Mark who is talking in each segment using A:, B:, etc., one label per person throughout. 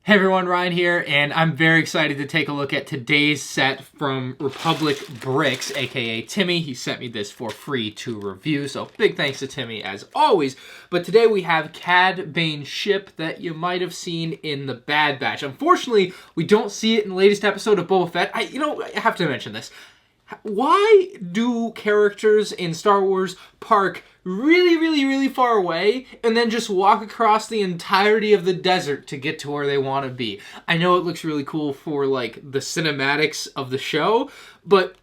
A: Hey everyone, Ryan here, and I'm very excited to take a look at today's set from Republic Bricks, aka Timmy. He sent me this for free to review, so big thanks to Timmy as always. But today we have Cad Bane ship that you might have seen in the Bad Batch. Unfortunately, we don't see it in the latest episode of Boba Fett. I have to mention this. Why do characters in Star Wars park really far away and then just walk across the entirety of the desert to get to where they want to be? I know it looks really cool for like the cinematics of the show, but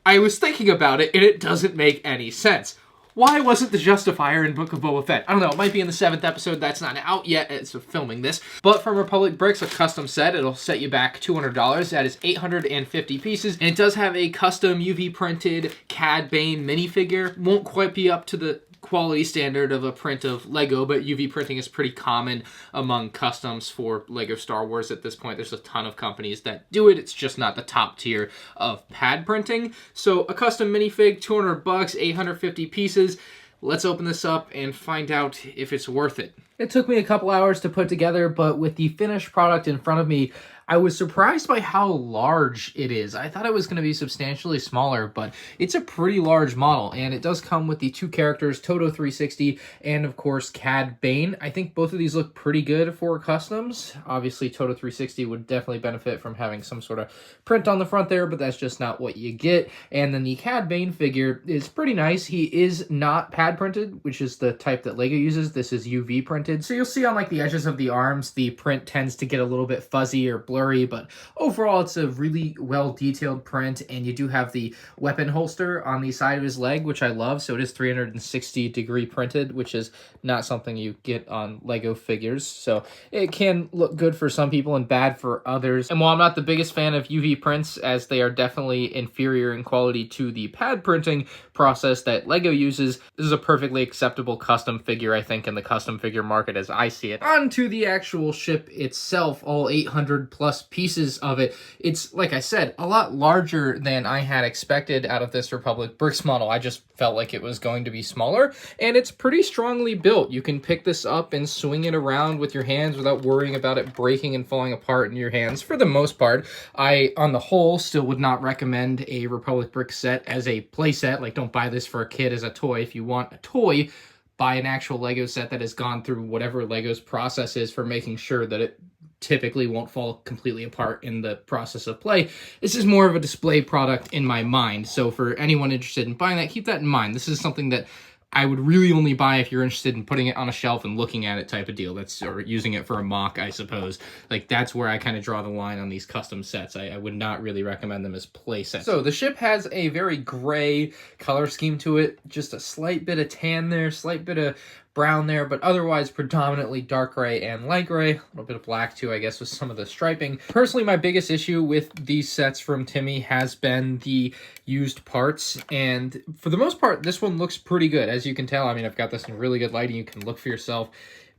A: I was thinking about it and it doesn't make any sense. Why wasn't the Justifier in Book of Boba Fett? I don't know, it might be in the 7th episode, that's not out yet as of filming this. But from Republic Bricks, a custom set, it'll set you back $200. That is 850 pieces. And it does have a custom UV printed Cad Bane minifigure. Won't quite be up to the quality standard of a print of Lego, but UV printing is pretty common among customs for Lego Star Wars at this point. There's a ton of companies that do it. It's just not the top tier of pad printing. So a custom minifig, 200 bucks, 850 pieces. Let's open this up and find out if it's worth it. It took me a couple hours to put together, but with the finished product in front of me, I was surprised by how large it is. I thought it was going to be substantially smaller, but it's a pretty large model, and it does come with the two characters, Toto 360 and, of course, Cad Bane. I think both of these look pretty good for customs. Obviously, Toto 360 would definitely benefit from having some sort of print on the front there, but that's just not what you get. And then the Cad Bane figure is pretty nice. He is not pad printed, which is the type that Lego uses. This is UV printed. So you'll see on like the edges of the arms, the print tends to get a little bit fuzzy or blurry, but overall it's a really well detailed print. And you do have the weapon holster on the side of his leg, which I love. So it is 360-degree printed, which is not something you get on Lego figures. So it can look good for some people and bad for others. And while I'm not the biggest fan of UV prints, as they are definitely inferior in quality to the pad printing process that Lego uses, this is a perfectly acceptable custom figure, I think, in the custom figure market as I see it. On to the actual ship itself, all 800 plus pieces of it. It's, like I said, a lot larger than I had expected out of this Republic Bricks model. I just felt like it was going to be smaller, and it's pretty strongly built. You can pick this up and swing it around with your hands without worrying about it breaking and falling apart in your hands for the most part. I, on the whole, still would not recommend a Republic Bricks set as a play set. Like, don't buy this for a kid as a toy. If you want a toy, buy an actual Lego set that has gone through whatever Lego's process is for making sure that it typically won't fall completely apart in the process of play. This is more of a display product in my mind. So for anyone interested in buying that, keep that in mind. This is something that I would really only buy if you're interested in putting it on a shelf and looking at it type of deal. That's, or using it for a mock, I suppose. Like, that's where I kind of draw the line on these custom sets. I would not really recommend them as play sets. So the ship has a very gray color scheme to it. Just a slight bit of tan there, slight bit of brown there, but otherwise predominantly dark gray and light gray. A little bit of black too, I guess, with some of the striping. Personally, my biggest issue with these sets from Timmy has been the used parts, and for the most part, this one looks pretty good. As you can tell, I mean, I've got this in really good lighting. You can look for yourself.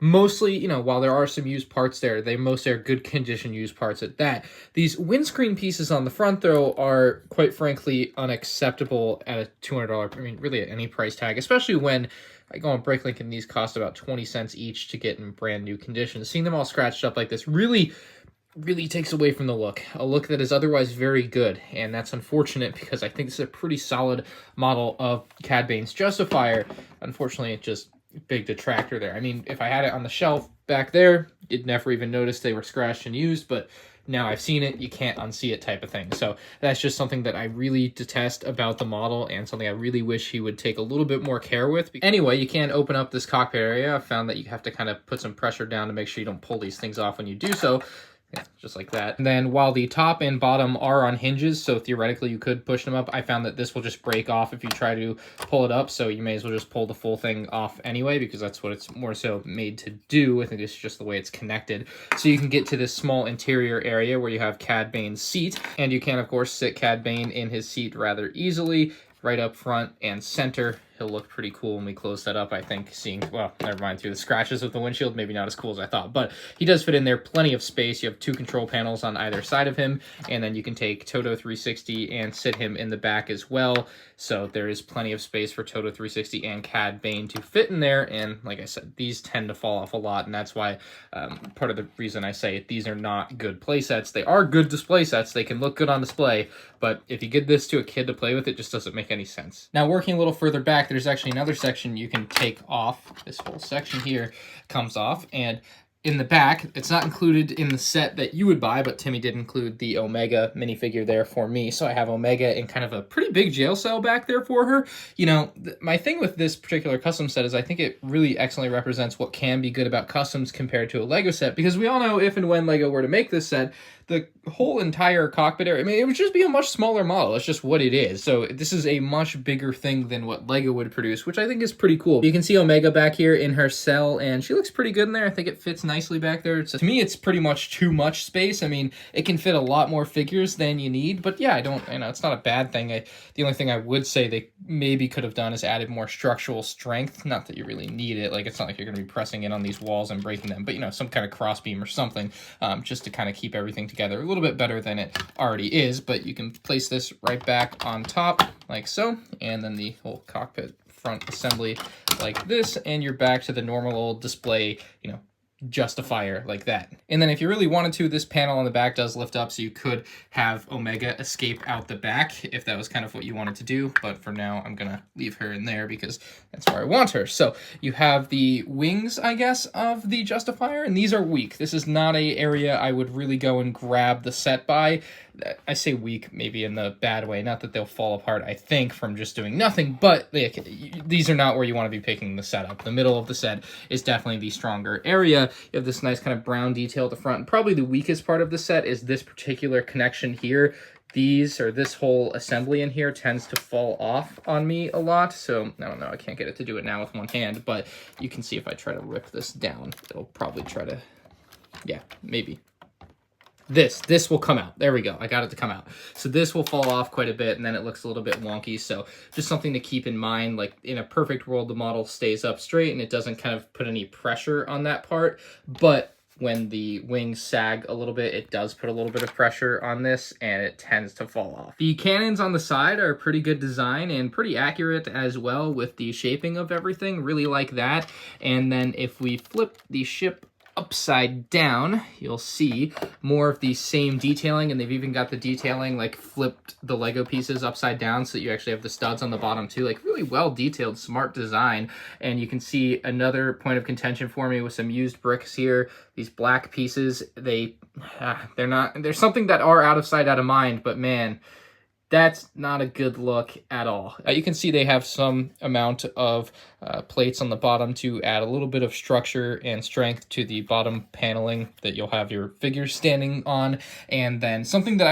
A: Mostly, you know, while there are some used parts there, they mostly are good condition used parts at that. These windscreen pieces on the front, though, are quite frankly unacceptable at a $200, I mean, really at any price tag, especially when I go on Bricklink and these cost about 20 cents each to get in brand new condition. Seeing them all scratched up like this really takes away from the look. A look that is otherwise very good, and that's unfortunate because I think this is a pretty solid model of Cad Bane's Justifier. Unfortunately, it just big detractor there. I mean, if I had it on the shelf back there, you'd never even notice they were scratched and used, but now I've seen it, you can't unsee it type of thing. So that's just something that I really detest about the model and something I really wish he would take a little bit more care with. Anyway, you can open up this cockpit area. I've found that you have to kind of put some pressure down to make sure you don't pull these things off when you do so. Yeah, just like that. And then while the top and bottom are on hinges, so theoretically you could push them up, I found that this will just break off if you try to pull it up, so you may as well just pull the full thing off anyway, because that's what it's more so made to do. I think it's just the way it's connected. So you can get to this small interior area where you have Cad Bane's seat, and you can, of course, sit Cad Bane in his seat rather easily, right up front and center. he'll look pretty cool when we close that up, I think. Seeing, well, never mind, through the scratches of the windshield, maybe not as cool as I thought, but he does fit in there. Plenty of space. You have 2 control panels on either side of him, and then you can take Toto 360 and sit him in the back as well. So there is plenty of space for Toto 360 and Cad Bane to fit in there. And like I said, these tend to fall off a lot, and that's why part of the reason I say these are not good play sets. They are good display sets. They can look good on display, but if you give this to a kid to play with, it just doesn't make any sense. Now, working a little further back, there's actually another section you can take off. This whole section here comes off, and in the back, it's not included in the set that you would buy, but Timmy did include the Omega minifigure there for me. So I have Omega in kind of a pretty big jail cell back there for her. You know, my thing with this particular custom set is I think it really excellently represents what can be good about customs compared to a Lego set, because we all know if and when Lego were to make this set, the whole entire cockpit area, I mean, it would just be a much smaller model. It's just what it is. So this is a much bigger thing than what Lego would produce, which I think is pretty cool. You can see Omega back here in her cell, and she looks pretty good in there. I think it fits nicely back there. To me, it's pretty much too much space. I mean, it can fit a lot more figures than you need, but yeah, it's not a bad thing. The only thing I would say they maybe could have done is added more structural strength. Not that you really need it. Like, it's not like you're going to be pressing in on these walls and breaking them, but, some kind of crossbeam or something, just to kind of keep everything together a little bit better than it already is. But you can place this right back on top like so, and then the whole cockpit front assembly like this, and you're back to the normal old display, Justifier like that. And then if you really wanted to, this panel on the back does lift up, so you could have Omega escape out the back if that was kind of what you wanted to do. But for now, I'm gonna leave her in there because that's where I want her. So you have the wings, I guess, of the Justifier, and these are weak. This is not a area I would really go and grab the set by. I say weak maybe in the bad way, not that they'll fall apart, I think, from just doing nothing, but these are not where you want to be picking the set up. The middle of the set is definitely the stronger area. You have this nice kind of brown detail at the front, and probably the weakest part of the set is this particular connection here. This whole assembly in here tends to fall off on me a lot, so I don't know, I can't get it to do it now with one hand, but you can see if I try to rip this down, it'll probably try to, yeah, maybe. This will come out. There we go. I got it to come out. So this will fall off quite a bit, and then it looks a little bit wonky. So just something to keep in mind. Like, in a perfect world, the model stays up straight, and it doesn't kind of put any pressure on that part. But when the wings sag a little bit, it does put a little bit of pressure on this, and it tends to fall off. The cannons on the side are a pretty good design and pretty accurate as well with the shaping of everything. Really like that. And then if we flip the ship upside down, you'll see more of the same detailing, and they've even got the detailing like flipped the Lego pieces upside down so that you actually have the studs on the bottom too. Like, really well detailed, smart design. And you can see another point of contention for me with some used bricks here. These black pieces, they're something that are out of sight, out of mind, but man, that's not a good look at all. You can see they have some amount of plates on the bottom to add a little bit of structure and strength to the bottom paneling that you'll have your figures standing on. And then something that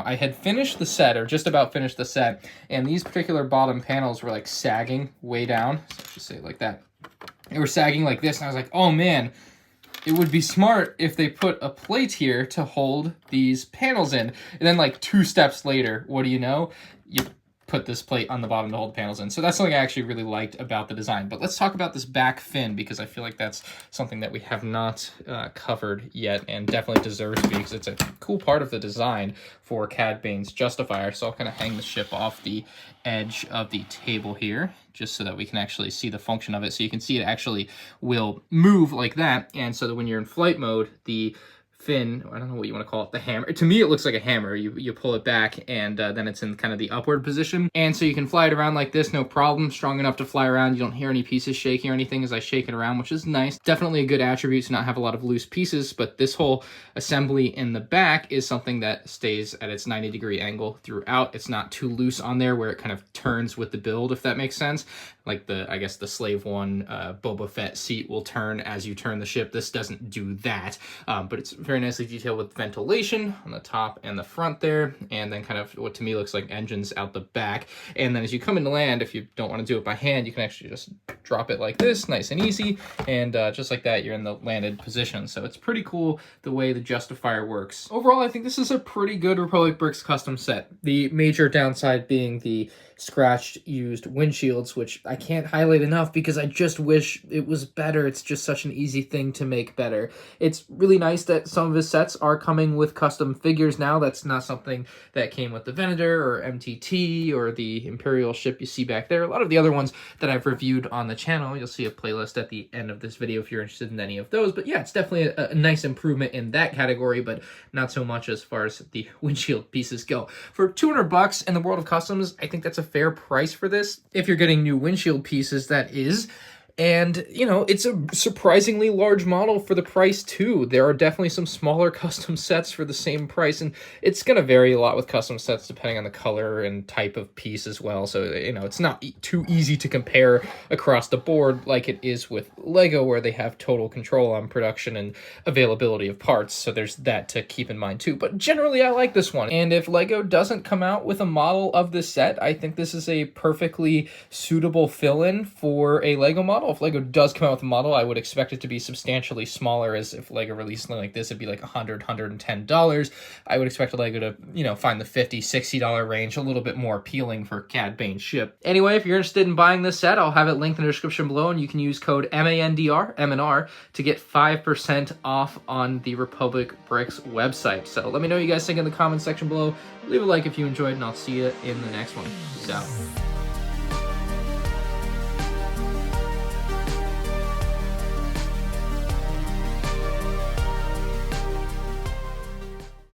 A: I had finished the set, or just about finished the set, and these particular bottom panels were like sagging way down. So let's just say it like that. They were sagging like this, and I was like, oh man, it would be smart if they put a plate here to hold these panels in. And then like 2 steps later, what do you know? You put this plate on the bottom to hold the panels in. So that's something I actually really liked about the design. But let's talk about this back fin, because I feel like that's something that we have not covered yet, and definitely deserves to be, because it's a cool part of the design for Cad Bane's Justifier. So I'll kind of hang the ship off the edge of the table here, just so that we can actually see the function of it. So you can see it actually will move like that. And so that when you're in flight mode, the fin, I don't know what you want to call it, the hammer. To me, it looks like a hammer. You pull it back, and then it's in kind of the upward position. And so you can fly it around like this, no problem. Strong enough to fly around. You don't hear any pieces shaking or anything as I shake it around, which is nice. Definitely a good attribute to not have a lot of loose pieces, but this whole assembly in the back is something that stays at its 90-degree angle throughout. It's not too loose on there where it kind of turns with the build, if that makes sense. Like I guess the Slave One Boba Fett seat will turn as you turn the ship. This doesn't do that, but it's very nicely detailed with ventilation on the top and the front there, and then kind of what to me looks like engines out the back. And then as you come into land, if you don't want to do it by hand, you can actually just drop it like this, nice and easy, and just like that, you're in the landed position. So it's pretty cool the way the Justifier works. Overall, I think this is a pretty good Republic Bricks custom set. The major downside being the scratched used windshields, which I can't highlight enough because I just wish it was better. It's just such an easy thing to make better. It's really nice that some of his sets are coming with custom figures now. That's not something that came with the Venator or MTT or the Imperial ship you see back there. A lot of the other ones that I've reviewed on the channel, you'll see a playlist at the end of this video if you're interested in any of those. But yeah, it's definitely a nice improvement in that category, but not so much as far as the windshield pieces go. For $200 in the world of customs, I think that's a fair price for this. If you're getting new windshield pieces, that is. And, you know, it's a surprisingly large model for the price, too. There are definitely some smaller custom sets for the same price, and it's going to vary a lot with custom sets depending on the color and type of piece as well. So, you know, it's not too easy to compare across the board like it is with Lego, where they have total control on production and availability of parts. So there's that to keep in mind, too. But generally, I like this one. And if Lego doesn't come out with a model of this set, I think this is a perfectly suitable fill-in for a Lego model. If Lego does come out with a model, I would expect it to be substantially smaller, as if Lego released something like this, it'd be like $100, $110. I would expect Lego to, you know, find the $50, $60 range a little bit more appealing for Cad Bane ship. Anyway, if you're interested in buying this set, I'll have it linked in the description below, and you can use code MANDR, M&R, to get 5% off on the Republic Bricks website. So let me know what you guys think in the comment section below. Leave a like if you enjoyed, and I'll see you in the next one. Peace out.